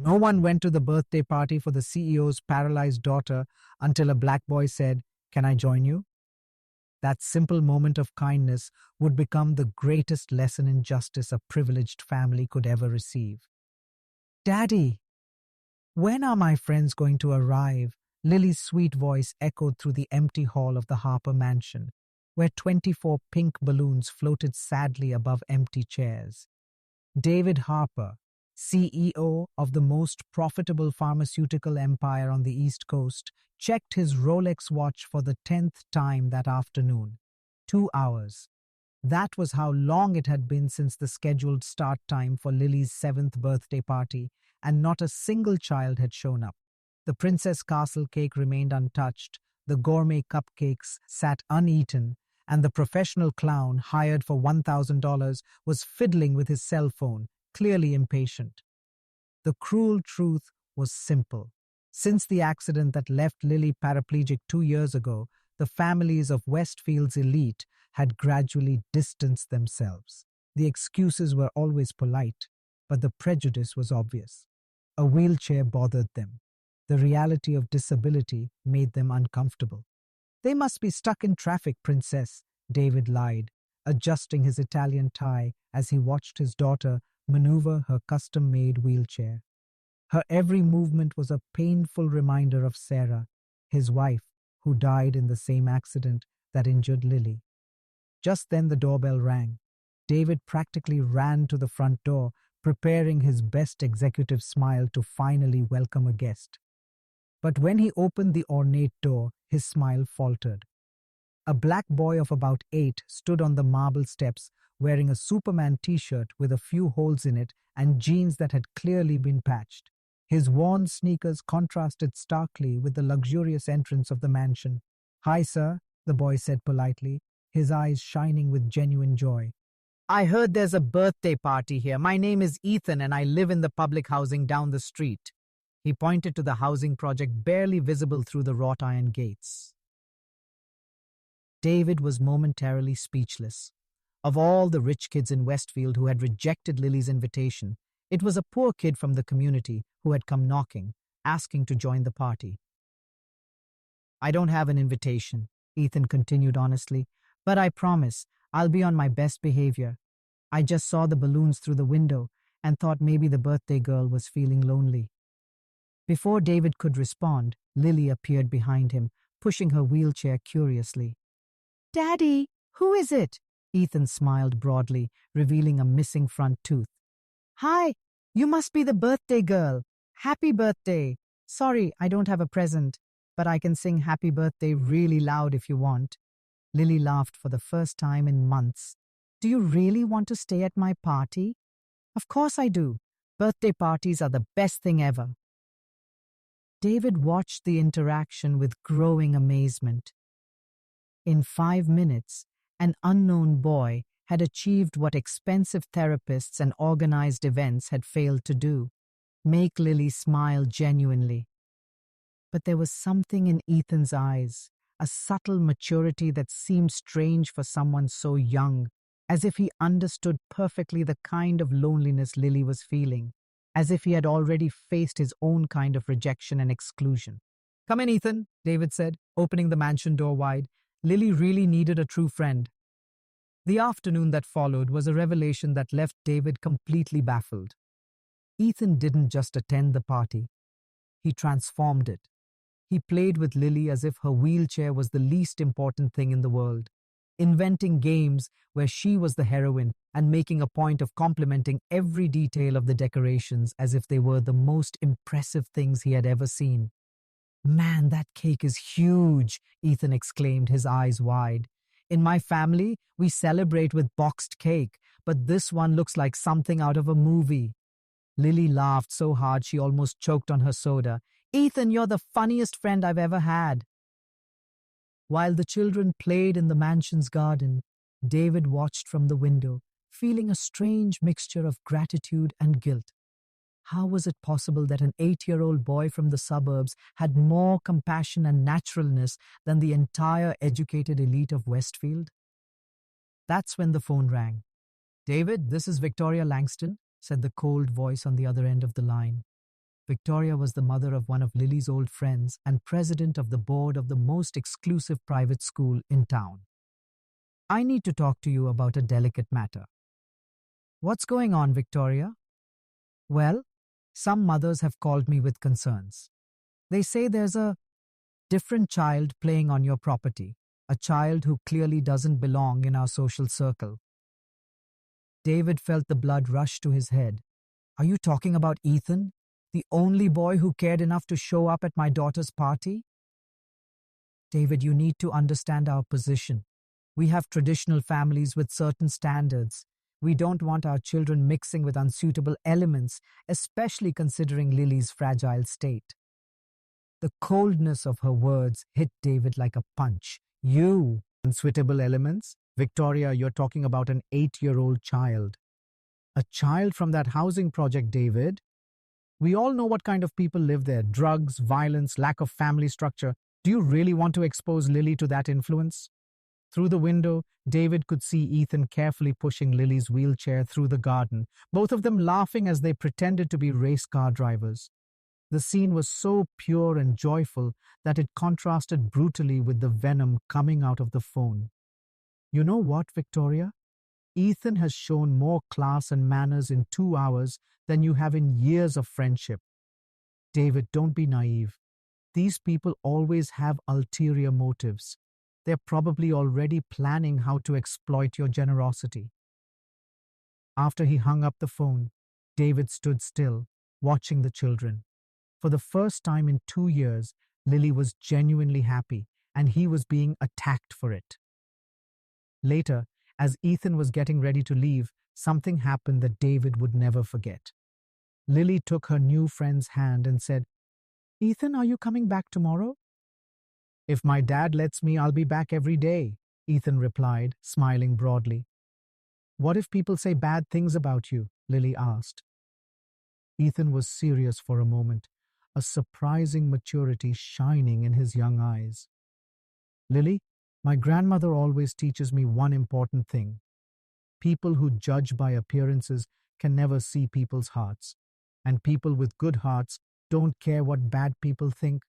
No one went to the birthday party for the CEO's paralyzed daughter until a black boy said, "Can I join you?" That simple moment of kindness would become the greatest lesson in justice a privileged family could ever receive. "Daddy, when are my friends going to arrive?" Lily's sweet voice echoed through the empty hall of the Harper mansion, where 24 pink balloons floated sadly above empty chairs. David Harper, CEO of the most profitable pharmaceutical empire on the East Coast, checked his Rolex watch for the 10th time that afternoon. 2 hours. That was how long it had been since the scheduled start time for Lily's 7th birthday party, and not a single child had shown up. The Princess Castle cake remained untouched, the gourmet cupcakes sat uneaten, and the professional clown hired for $1,000 was fiddling with his cell phone, clearly impatient. The cruel truth was simple. Since the accident that left Lily paraplegic 2 years ago, the families of Westfield's elite had gradually distanced themselves. The excuses were always polite, but the prejudice was obvious. A wheelchair bothered them. The reality of disability made them uncomfortable. "They must be stuck in traffic, Princess," David lied, adjusting his Italian tie as he watched his daughter maneuver her custom-made wheelchair. Her every movement was a painful reminder of Sarah, his wife, who died in the same accident that injured Lily. Just then the doorbell rang. David practically ran to the front door, preparing his best executive smile to finally welcome a guest. But when he opened the ornate door, his smile faltered. A black boy of about 8 stood on the marble steps, wearing a Superman t-shirt with a few holes in it and jeans that had clearly been patched. His worn sneakers contrasted starkly with the luxurious entrance of the mansion. "Hi, sir," the boy said politely, his eyes shining with genuine joy. "I heard there's a birthday party here. My name is Ethan and I live in the public housing down the street." He pointed to the housing project barely visible through the wrought iron gates. David was momentarily speechless. Of all the rich kids in Westfield who had rejected Lily's invitation, it was a poor kid from the community who had come knocking, asking to join the party. "I don't have an invitation," Ethan continued honestly, "but I promise I'll be on my best behavior. I just saw the balloons through the window and thought maybe the birthday girl was feeling lonely." Before David could respond, Lily appeared behind him, pushing her wheelchair curiously. "Daddy, who is it?" Ethan smiled broadly, revealing a missing front tooth. "Hi, you must be the birthday girl. Happy birthday. Sorry, I don't have a present, but I can sing happy birthday really loud if you want." Lily laughed for the first time in months. "Do you really want to stay at my party?" "Of course I do. Birthday parties are the best thing ever." David watched the interaction with growing amazement. In 5 minutes, an unknown boy had achieved what expensive therapists and organized events had failed to do: make Lily smile genuinely. But there was something in Ethan's eyes, a subtle maturity that seemed strange for someone so young, as if he understood perfectly the kind of loneliness Lily was feeling, as if he had already faced his own kind of rejection and exclusion. "Come in, Ethan," David said, opening the mansion door wide. Lily really needed a true friend. The afternoon that followed was a revelation that left David completely baffled. Ethan didn't just attend the party. He transformed it. He played with Lily as if her wheelchair was the least important thing in the world, inventing games where she was the heroine and making a point of complimenting every detail of the decorations as if they were the most impressive things he had ever seen. "Man, that cake is huge," Ethan exclaimed, his eyes wide. "In my family, we celebrate with boxed cake, but this one looks like something out of a movie." Lily laughed so hard she almost choked on her soda. "Ethan, you're the funniest friend I've ever had." While the children played in the mansion's garden, David watched from the window, feeling a strange mixture of gratitude and guilt. How was it possible that an 8-year-old boy from the suburbs had more compassion and naturalness than the entire educated elite of Westfield? That's when the phone rang. "David, this is Victoria Langston," said the cold voice on the other end of the line. Victoria was the mother of one of Lily's old friends and president of the board of the most exclusive private school in town. I need to talk to you about a delicate matter. What's going on, Victoria? Well, some mothers have called me with concerns. They say there's a different child playing on your property, a child who clearly doesn't belong in our social circle. David felt the blood rush to his head. Are you talking about Ethan, the only boy who cared enough to show up at my daughter's party? David, you need to understand our position. We have traditional families with certain standards. We don't want our children mixing with unsuitable elements, especially considering Lily's fragile state. The coldness of her words hit David like a punch. You, unsuitable elements? Victoria, you're talking about an 8-year-old child. A child from that housing project, David. We all know what kind of people live there. Drugs, violence, lack of family structure. Do you really want to expose Lily to that influence? Through the window, David could see Ethan carefully pushing Lily's wheelchair through the garden, both of them laughing as they pretended to be race car drivers. The scene was so pure and joyful that it contrasted brutally with the venom coming out of the phone. You know what, Victoria? Ethan has shown more class and manners in 2 hours than you have in years of friendship. David, don't be naive. These people always have ulterior motives. They're probably already planning how to exploit your generosity. After he hung up the phone, David stood still, watching the children. For the first time in 2 years, Lily was genuinely happy, and he was being attacked for it. Later, as Ethan was getting ready to leave, something happened that David would never forget. Lily took her new friend's hand and said, "Ethan, are you coming back tomorrow?" "If my dad lets me, I'll be back every day," Ethan replied, smiling broadly. "What if people say bad things about you?" Lily asked. Ethan was serious for a moment, a surprising maturity shining in his young eyes. "Lily, my grandmother always teaches me one important thing. People who judge by appearances can never see people's hearts, and people with good hearts don't care what bad people think."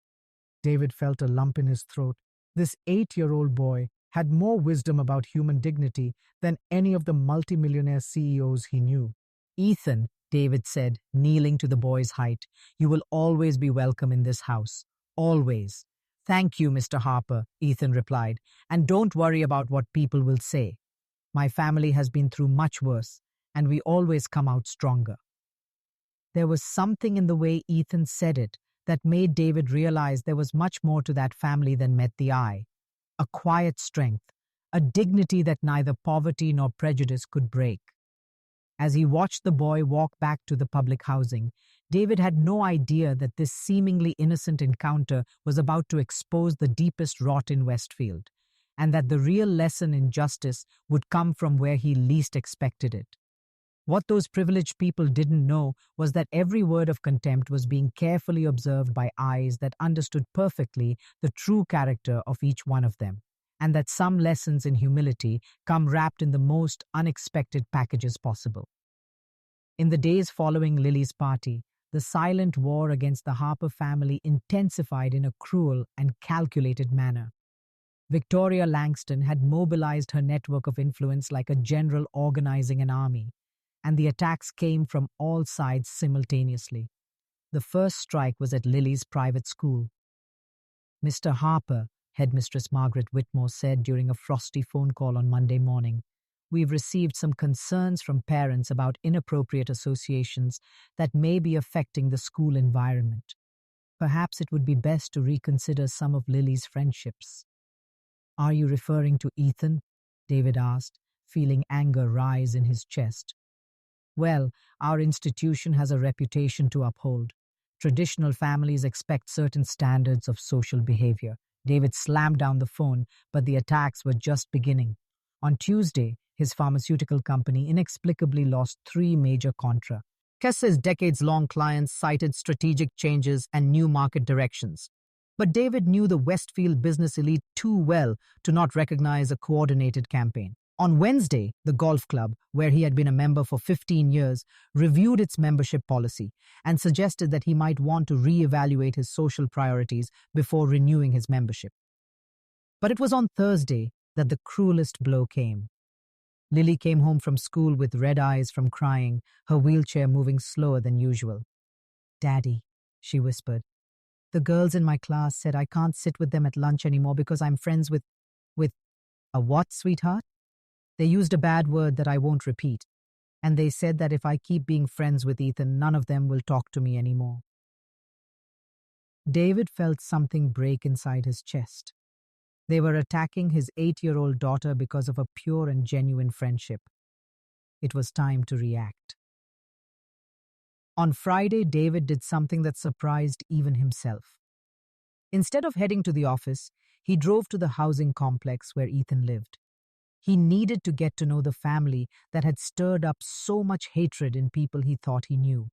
David felt a lump in his throat. This 8-year-old boy had more wisdom about human dignity than any of the multimillionaire CEOs he knew. "Ethan," David said, kneeling to the boy's height, "you will always be welcome in this house. Always." "Thank you, Mr. Harper," Ethan replied, "and don't worry about what people will say. My family has been through much worse, and we always come out stronger." There was something in the way Ethan said it that made David realize there was much more to that family than met the eye. A quiet strength, a dignity that neither poverty nor prejudice could break. As he watched the boy walk back to the public housing, David had no idea that this seemingly innocent encounter was about to expose the deepest rot in Westfield, and that the real lesson in justice would come from where he least expected it. What those privileged people didn't know was that every word of contempt was being carefully observed by eyes that understood perfectly the true character of each one of them, and that some lessons in humility come wrapped in the most unexpected packages possible. In the days following Lily's party, the silent war against the Harper family intensified in a cruel and calculated manner. Victoria Langston had mobilized her network of influence like a general organizing an army, and the attacks came from all sides simultaneously. The first strike was at Lily's private school. "Mr. Harper," Headmistress Margaret Whitmore said during a frosty phone call on Monday morning, "we've received some concerns from parents about inappropriate associations that may be affecting the school environment. Perhaps it would be best to reconsider some of Lily's friendships." "Are you referring to Ethan?" David asked, feeling anger rise in his chest. "Well, our institution has a reputation to uphold. Traditional families expect certain standards of social behavior." David slammed down the phone, but the attacks were just beginning. On Tuesday, his pharmaceutical company inexplicably lost 3 major contracts. Kess's decades-long clients cited strategic changes and new market directions. But David knew the Westfield business elite too well to not recognize a coordinated campaign. On Wednesday, the golf club, where he had been a member for 15 years, reviewed its membership policy and suggested that he might want to re-evaluate his social priorities before renewing his membership. But it was on Thursday that the cruelest blow came. Lily came home from school with red eyes from crying, her wheelchair moving slower than usual. "Daddy," she whispered, "the girls in my class said I can't sit with them at lunch anymore because I'm friends with a what, sweetheart? They used a bad word that I won't repeat, and they said that if I keep being friends with Ethan, none of them will talk to me anymore." David felt something break inside his chest. They were attacking his 8-year-old daughter because of a pure and genuine friendship. It was time to react. On Friday, David did something that surprised even himself. Instead of heading to the office, he drove to the housing complex where Ethan lived. He needed to get to know the family that had stirred up so much hatred in people he thought he knew.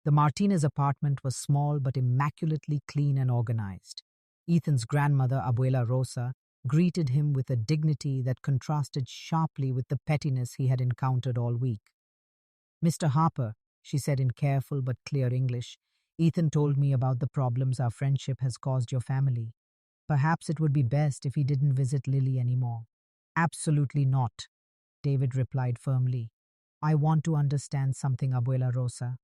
The Martinez apartment was small but immaculately clean and organized. Ethan's grandmother, Abuela Rosa, greeted him with a dignity that contrasted sharply with the pettiness he had encountered all week. "Mr. Harper," she said in careful but clear English, "Ethan told me about the problems our friendship has caused your family. Perhaps it would be best if he didn't visit Lily anymore." "Absolutely not," David replied firmly. "I want to understand something, Abuela Rosa.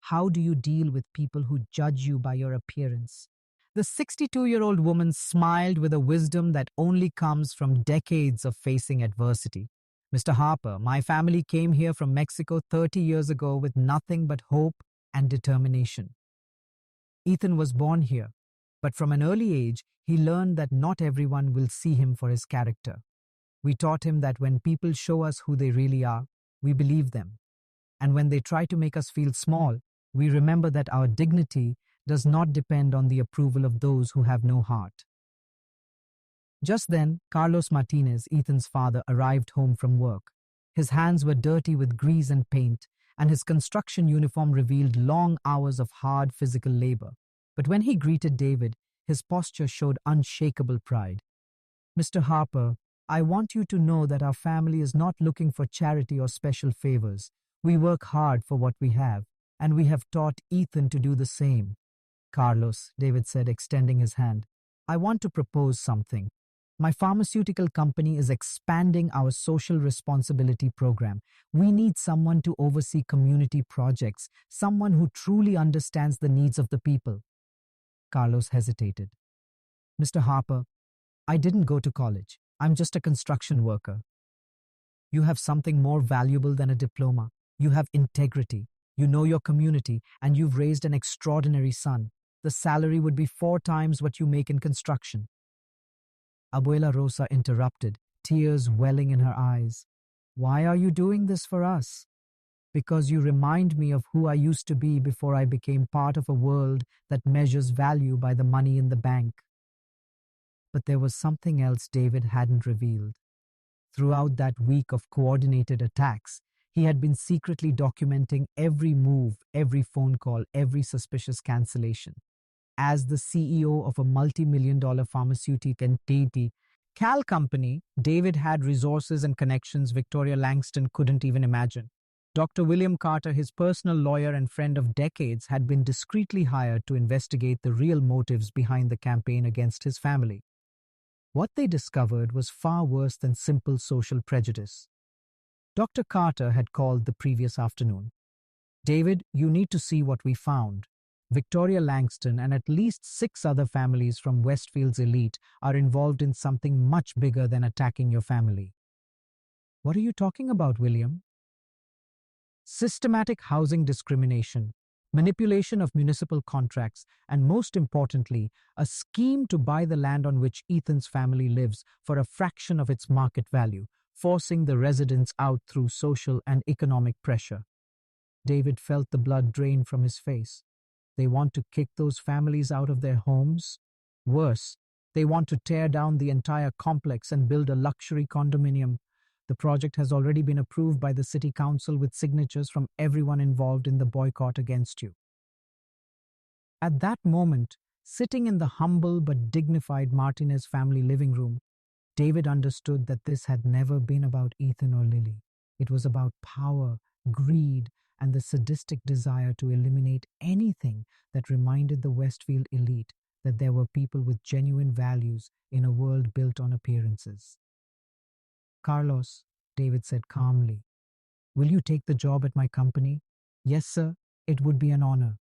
How do you deal with people who judge you by your appearance?" The 62-year-old woman smiled with a wisdom that only comes from decades of facing adversity. "Mr. Harper, my family came here from Mexico 30 years ago with nothing but hope and determination. Ethan was born here, but from an early age, he learned that not everyone will see him for his character. We taught him that when people show us who they really are, we believe them. And when they try to make us feel small, we remember that our dignity does not depend on the approval of those who have no heart." Just then, Carlos Martinez, Ethan's father, arrived home from work. His hands were dirty with grease and paint, and his construction uniform revealed long hours of hard physical labor. But when he greeted David, his posture showed unshakable pride. "Mr. Harper, I want you to know that our family is not looking for charity or special favors. We work hard for what we have, and we have taught Ethan to do the same." "Carlos," David said, extending his hand, "I want to propose something. My pharmaceutical company is expanding our social responsibility program. We need someone to oversee community projects, someone who truly understands the needs of the people." Carlos hesitated. "Mr. Harper, I didn't go to college. I'm just a construction worker." "You have something more valuable than a diploma. You have integrity. You know your community, and you've raised an extraordinary son. The salary would be 4 times what you make in construction." Abuela Rosa interrupted, tears welling in her eyes. "Why are you doing this for us?" "Because you remind me of who I used to be before I became part of a world that measures value by the money in the bank." But there was something else David hadn't revealed. Throughout that week of coordinated attacks, he had been secretly documenting every move, every phone call, every suspicious cancellation. As the CEO of a multi-million-dollar pharmaceutical entity, Cal Company, David had resources and connections Victoria Langston couldn't even imagine. Dr. William Carter, his personal lawyer and friend of decades, had been discreetly hired to investigate the real motives behind the campaign against his family. What they discovered was far worse than simple social prejudice. Dr. Carter had called the previous afternoon. "David, you need to see what we found. Victoria Langston and at least 6 other families from Westfield's elite are involved in something much bigger than attacking your family." "What are you talking about, William?" "Systematic housing discrimination, manipulation of municipal contracts, and most importantly, a scheme to buy the land on which Ethan's family lives for a fraction of its market value, forcing the residents out through social and economic pressure." David felt the blood drain from his face. They want to kick those families out of their homes? Worse, they want to tear down the entire complex and build a luxury condominium. The project has already been approved by the city council with signatures from everyone involved in the boycott against you. At that moment, sitting in the humble but dignified Martinez family living room, David understood that this had never been about Ethan or Lily. It was about power, greed, and the sadistic desire to eliminate anything that reminded the Westfield elite that there were people with genuine values in a world built on appearances. "Carlos," David said calmly, "will you take the job at my company?" "Yes, sir. It would be an honor."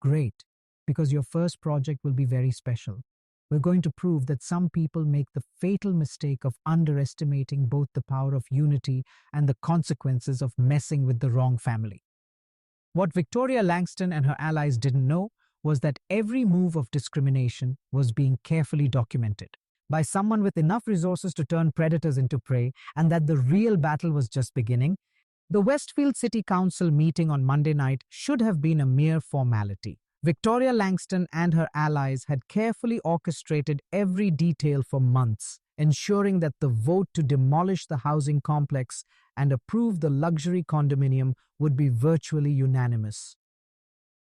"Great, because your first project will be very special. We're going to prove that some people make the fatal mistake of underestimating both the power of unity and the consequences of messing with the wrong family." What Victoria Langston and her allies didn't know was that every move of discrimination was being carefully documented by someone with enough resources to turn predators into prey, and that the real battle was just beginning. The Westfield City Council meeting on Monday night should have been a mere formality. Victoria Langston and her allies had carefully orchestrated every detail for months, ensuring that the vote to demolish the housing complex and approve the luxury condominium would be virtually unanimous.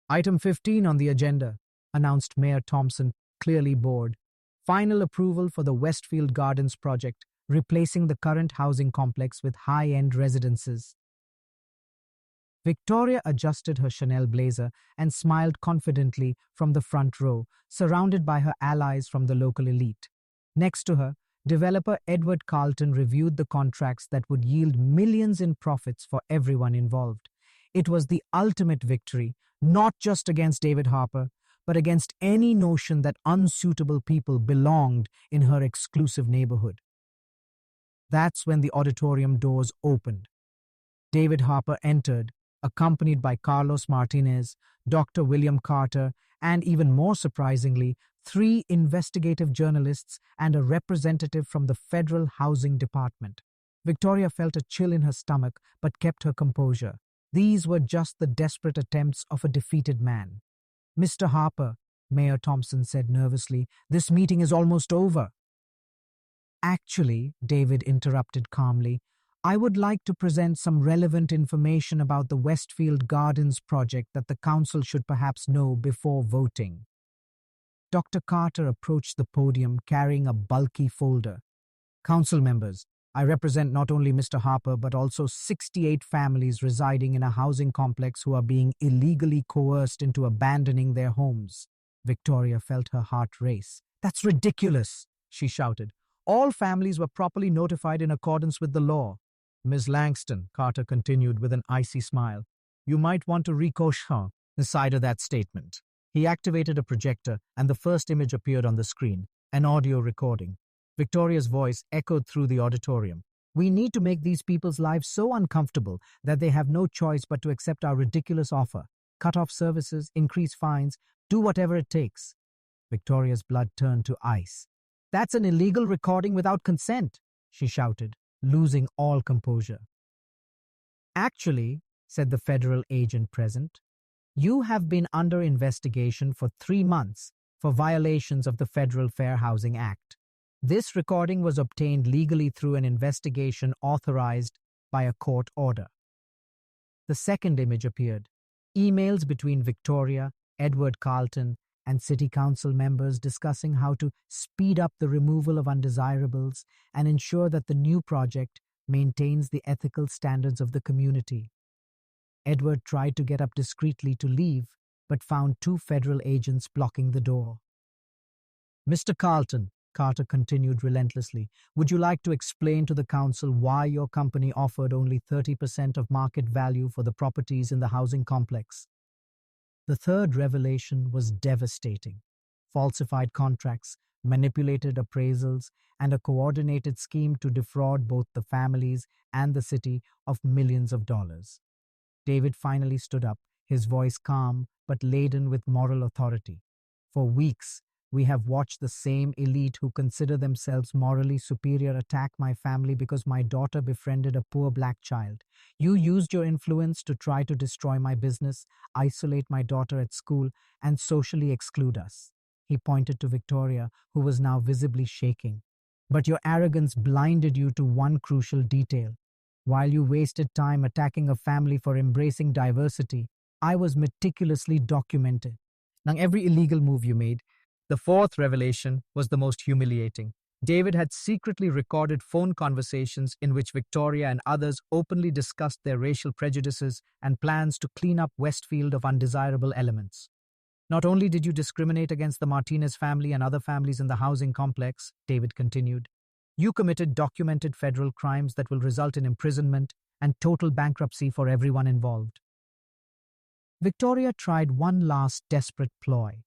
"Item 15 on the agenda," announced Mayor Thompson, clearly bored. "Final approval for the Westfield Gardens project, replacing the current housing complex with high-end residences." Victoria adjusted her Chanel blazer and smiled confidently from the front row, surrounded by her allies from the local elite. Next to her, developer Edward Carlton reviewed the contracts that would yield millions in profits for everyone involved. It was the ultimate victory, not just against David Harper, but against any notion that unsuitable people belonged in her exclusive neighborhood. That's when the auditorium doors opened. David Harper entered, accompanied by Carlos Martinez, Dr. William Carter, and even more surprisingly, 3 investigative journalists and a representative from the Federal Housing Department. Victoria felt a chill in her stomach but kept her composure. These were just the desperate attempts of a defeated man. "Mr. Harper," Mayor Thompson said nervously, "this meeting is almost over." "Actually," David interrupted calmly, "I would like to present some relevant information about the Westfield Gardens project that the council should perhaps know before voting." Dr. Carter approached the podium carrying a bulky folder. "Council members, I represent not only Mr. Harper but also 68 families residing in a housing complex who are being illegally coerced into abandoning their homes." Victoria felt her heart race. "That's ridiculous," she shouted. "All families were properly notified in accordance with the law." "Ms. Langston," Carter continued with an icy smile, "you might want to recaution the side of that statement." He activated a projector, and the first image appeared on the screen, an audio recording. Victoria's voice echoed through the auditorium. "We need to make these people's lives so uncomfortable that they have no choice but to accept our ridiculous offer. Cut off services, increase fines, do whatever it takes." Victoria's blood turned to ice. "That's an illegal recording without consent," she shouted, losing all composure. "Actually," said the federal agent present, "you have been under investigation for 3 months for violations of the Federal Fair Housing Act. This recording was obtained legally through an investigation authorized by a court order." The second image appeared. Emails between Victoria, Edward Carlton, and city council members discussing how to speed up the removal of undesirables and ensure that the new project maintains the ethical standards of the community. Edward tried to get up discreetly to leave, but found 2 federal agents blocking the door. "Mr. Carlton," Carter continued relentlessly, "would you like to explain to the council why your company offered only 30% of market value for the properties in the housing complex?" The third revelation was devastating. Falsified contracts, manipulated appraisals, and a coordinated scheme to defraud both the families and the city of millions of dollars. David finally stood up, his voice calm but laden with moral authority. "For weeks, we have watched the same elite who consider themselves morally superior attack my family because my daughter befriended a poor black child. You used your influence to try to destroy my business, isolate my daughter at school, and socially exclude us." He pointed to Victoria, who was now visibly shaking. "But your arrogance blinded you to one crucial detail. While you wasted time attacking a family for embracing diversity, I was meticulously documented. Now, every illegal move you made. The fourth revelation was the most humiliating. David had secretly recorded phone conversations in which Victoria and others openly discussed their racial prejudices and plans to clean up Westfield of undesirable elements. Not only did you discriminate against the Martinez family and other families in the housing complex, David continued, you committed documented federal crimes that will result in imprisonment and total bankruptcy for everyone involved. Victoria tried one last desperate ploy.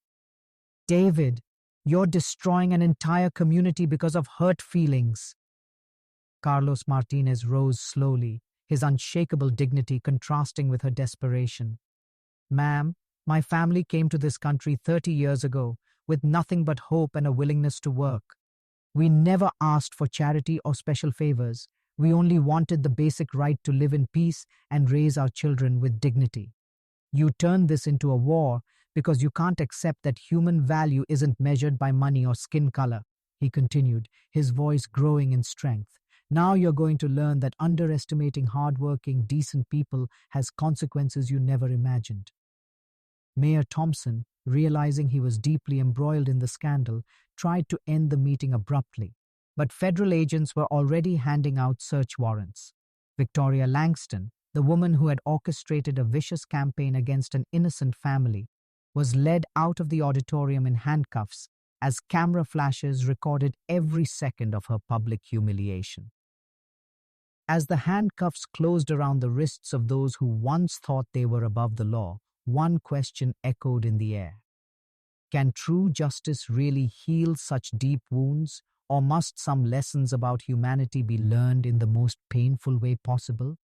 David, you're destroying an entire community because of hurt feelings. Carlos Martinez rose slowly, his unshakable dignity contrasting with her desperation. Ma'am, my family came to this country 30 years ago with nothing but hope and a willingness to work. We never asked for charity or special favors. We only wanted the basic right to live in peace and raise our children with dignity. You turned this into a war because you can't accept that human value isn't measured by money or skin color, he continued, his voice growing in strength. Now you're going to learn that underestimating hardworking, decent people has consequences you never imagined. Mayor Thompson, realizing he was deeply embroiled in the scandal, tried to end the meeting abruptly, but federal agents were already handing out search warrants. Victoria Langston, the woman who had orchestrated a vicious campaign against an innocent family, was led out of the auditorium in handcuffs as camera flashes recorded every second of her public humiliation. As the handcuffs closed around the wrists of those who once thought they were above the law, one question echoed in the air. Can true justice really heal such deep wounds, or must some lessons about humanity be learned in the most painful way possible?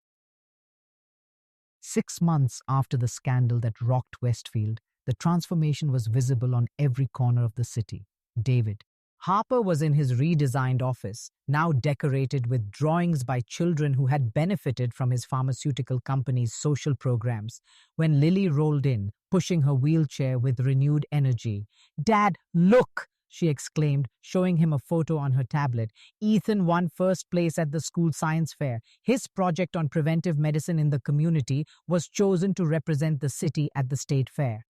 6 months after the scandal that rocked Westfield, the transformation was visible on every corner of the city. David Harper was in his redesigned office, now decorated with drawings by children who had benefited from his pharmaceutical company's social programs, when Lily rolled in, pushing her wheelchair with renewed energy. "Dad, look!" she exclaimed, showing him a photo on her tablet. "Ethan won first place at the school science fair. His project on preventive medicine in the community was chosen to represent the city at the state fair."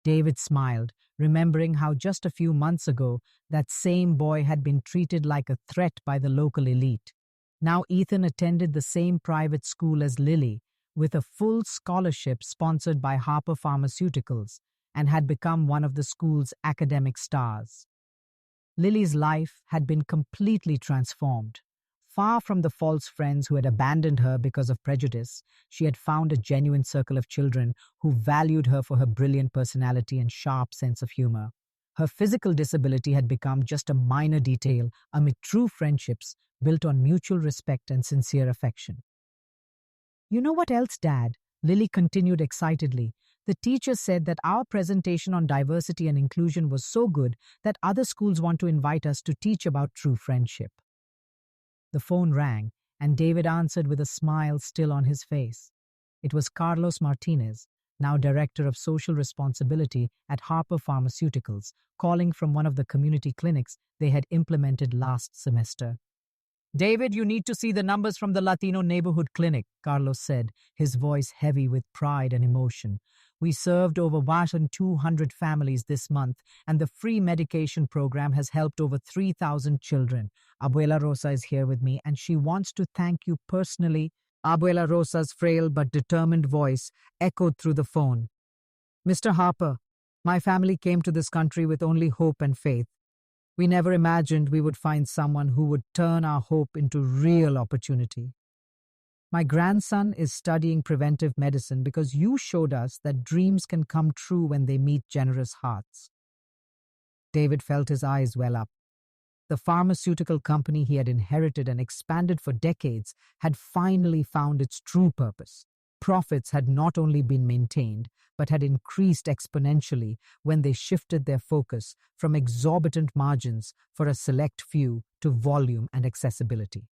David smiled, remembering how just a few months ago that same boy had been treated like a threat by the local elite. Now Ethan attended the same private school as Lily, with a full scholarship sponsored by Harper Pharmaceuticals, and had become one of the school's academic stars. Lily's life had been completely transformed. Far from the false friends who had abandoned her because of prejudice, she had found a genuine circle of children who valued her for her brilliant personality and sharp sense of humor. Her physical disability had become just a minor detail amid true friendships built on mutual respect and sincere affection. "You know what else, Dad?" Lily continued excitedly. "The teacher said that our presentation on diversity and inclusion was so good that other schools want to invite us to teach about true friendship." The phone rang, and David answered with a smile still on his face. It was Carlos Martinez, now Director of Social Responsibility at Harper Pharmaceuticals, calling from one of the community clinics they had implemented last semester. "David, you need to see the numbers from the Latino neighborhood clinic," Carlos said, his voice heavy with pride and emotion. "We served over 1,200 families this month, and the free medication program has helped over 3,000 children. Abuela Rosa is here with me, and she wants to thank you personally." Abuela Rosa's frail but determined voice echoed through the phone. "Mr. Harper, my family came to this country with only hope and faith. We never imagined we would find someone who would turn our hope into real opportunity. My grandson is studying preventive medicine because you showed us that dreams can come true when they meet generous hearts." David felt his eyes well up. The pharmaceutical company he had inherited and expanded for decades had finally found its true purpose. Profits had not only been maintained, but had increased exponentially when they shifted their focus from exorbitant margins for a select few to volume and accessibility.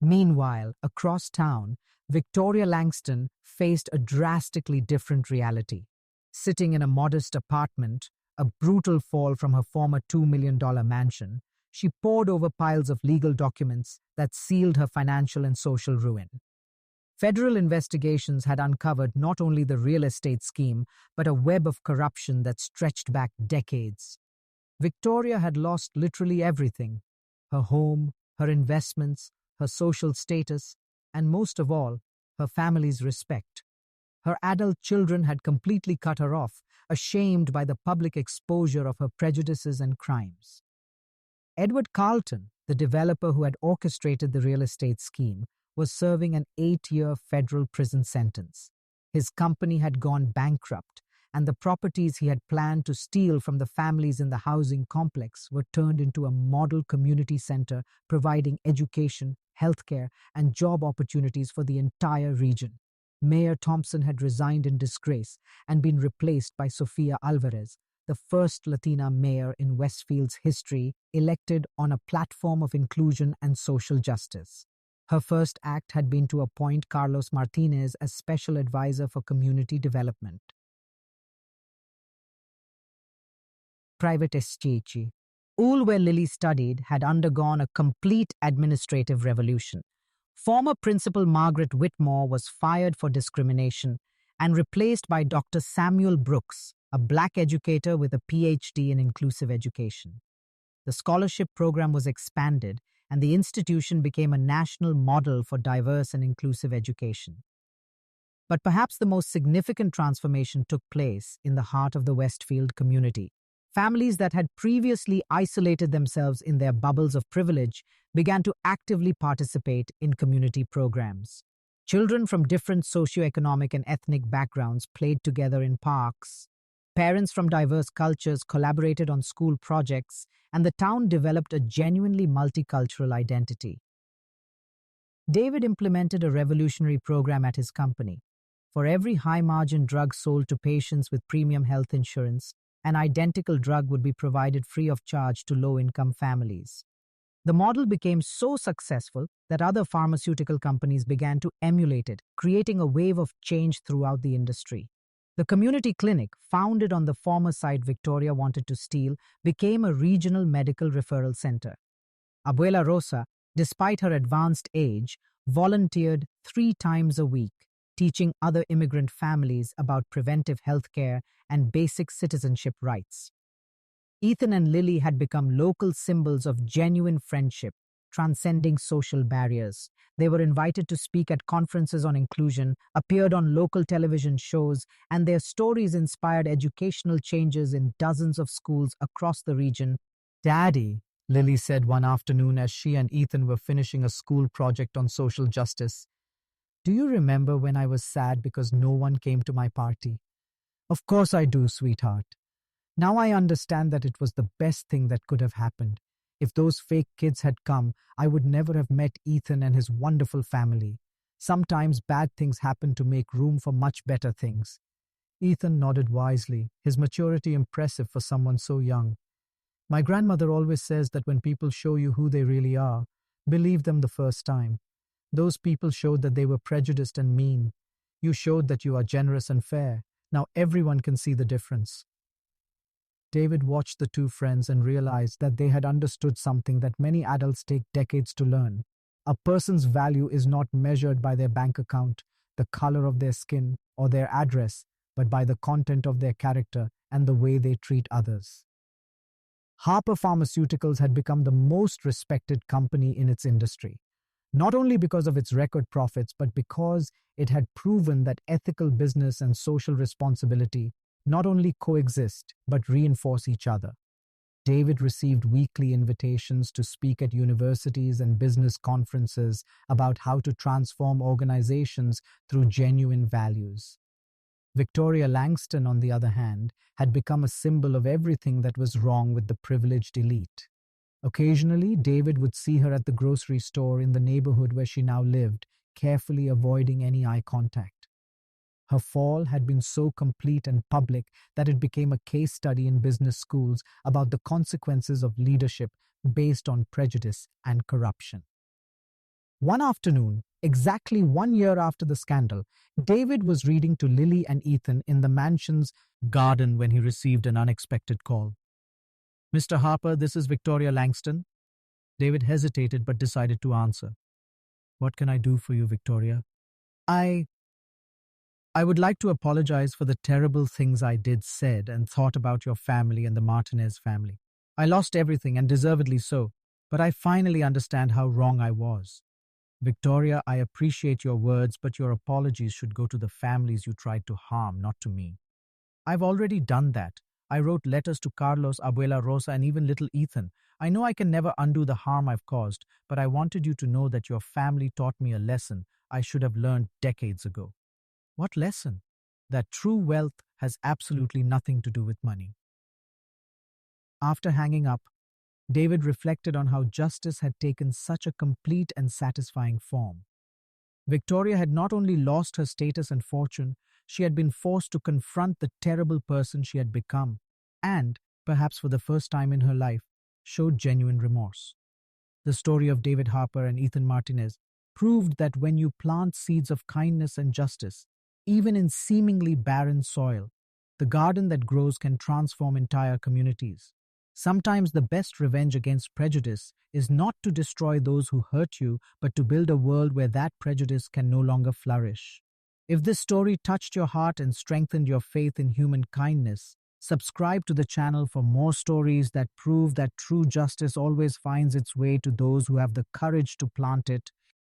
Meanwhile, across town, Victoria Langston faced a drastically different reality. Sitting in a modest apartment, a brutal fall from her former $2 million mansion, she pored over piles of legal documents that sealed her financial and social ruin. Federal investigations had uncovered not only the real estate scheme, but a web of corruption that stretched back decades. Victoria had lost literally everything: her home, her investments, her social status, and most of all, her family's respect. Her adult children had completely cut her off, ashamed by the public exposure of her prejudices and crimes. Edward Carlton, the developer who had orchestrated the real estate scheme, was serving an 8-year federal prison sentence. His company had gone bankrupt, and the properties he had planned to steal from the families in the housing complex were turned into a model community center providing education, healthcare, and job opportunities for the entire region. Mayor Thompson had resigned in disgrace and been replaced by Sofia Alvarez, the first Latina mayor in Westfield's history, elected on a platform of inclusion and social justice. Her first act had been to appoint Carlos Martinez as special advisor for community development. Private estate. All where Lily studied had undergone a complete administrative revolution. Former Principal Margaret Whitmore was fired for discrimination and replaced by Dr. Samuel Brooks, a black educator with a PhD in inclusive education. The scholarship program was expanded, and the institution became a national model for diverse and inclusive education. But perhaps the most significant transformation took place in the heart of the Westfield community. Families that had previously isolated themselves in their bubbles of privilege began to actively participate in community programs. Children from different socioeconomic and ethnic backgrounds played together in parks. Parents from diverse cultures collaborated on school projects, and the town developed a genuinely multicultural identity. David implemented a revolutionary program at his company. For every high-margin drug sold to patients with premium health insurance, an identical drug would be provided free of charge to low-income families. The model became so successful that other pharmaceutical companies began to emulate it, creating a wave of change throughout the industry. The community clinic, founded on the former site Victoria wanted to steal, became a regional medical referral center. Abuela Rosa, despite her advanced age, volunteered 3 times a week, teaching other immigrant families about preventive health care and basic citizenship rights. Ethan and Lily had become local symbols of genuine friendship, transcending social barriers. They were invited to speak at conferences on inclusion, appeared on local television shows, and their stories inspired educational changes in dozens of schools across the region. "Daddy," Lily said one afternoon as she and Ethan were finishing a school project on social justice, "do you remember when I was sad because no one came to my party?" "Of course I do, sweetheart. Now I understand that it was the best thing that could have happened. If those fake kids had come, I would never have met Ethan and his wonderful family. Sometimes bad things happen to make room for much better things." Ethan nodded wisely, his maturity impressive for someone so young. "My grandmother always says that when people show you who they really are, believe them the first time. Those people showed that they were prejudiced and mean. You showed that you are generous and fair. Now everyone can see the difference." David watched the two friends and realized that they had understood something that many adults take decades to learn. A person's value is not measured by their bank account, the color of their skin, or their address, but by the content of their character and the way they treat others. Harper Pharmaceuticals had become the most respected company in its industry, not only because of its record profits, but because it had proven that ethical business and social responsibility not only coexist, but reinforce each other. David received weekly invitations to speak at universities and business conferences about how to transform organizations through genuine values. Victoria Langston, on the other hand, had become a symbol of everything that was wrong with the privileged elite. Occasionally, David would see her at the grocery store in the neighborhood where she now lived, carefully avoiding any eye contact. Her fall had been so complete and public that it became a case study in business schools about the consequences of leadership based on prejudice and corruption. One afternoon, exactly 1 year after the scandal, David was reading to Lily and Ethan in the mansion's garden when he received an unexpected call. "Mr. Harper, this is Victoria Langston." David hesitated but decided to answer. "What can I do for you, Victoria?" I would like to apologize for the terrible things I said and thought about your family and the Martinez family." I lost everything, and deservedly so, but I finally understand how wrong I was. Victoria, I appreciate your words, but your apologies should go to the families you tried to harm, not to me. I've already done that. I wrote letters to Carlos, Abuela Rosa, and even little Ethan. I know I can never undo the harm I've caused, but I wanted you to know that your family taught me a lesson I should have learned decades ago. What lesson? That true wealth has absolutely nothing to do with money. After hanging up, David reflected on how justice had taken such a complete and satisfying form. Victoria had not only lost her status and fortune, she had been forced to confront the terrible person she had become, and, perhaps for the first time in her life, showed genuine remorse. The story of David Harper and Ethan Martinez proved that when you plant seeds of kindness and justice, even in seemingly barren soil, the garden that grows can transform entire communities. Sometimes the best revenge against prejudice is not to destroy those who hurt you, but to build a world where that prejudice can no longer flourish. If this story touched your heart and strengthened your faith in human kindness, subscribe to the channel for more stories that prove that true justice always finds its way to those who have the courage to plant it.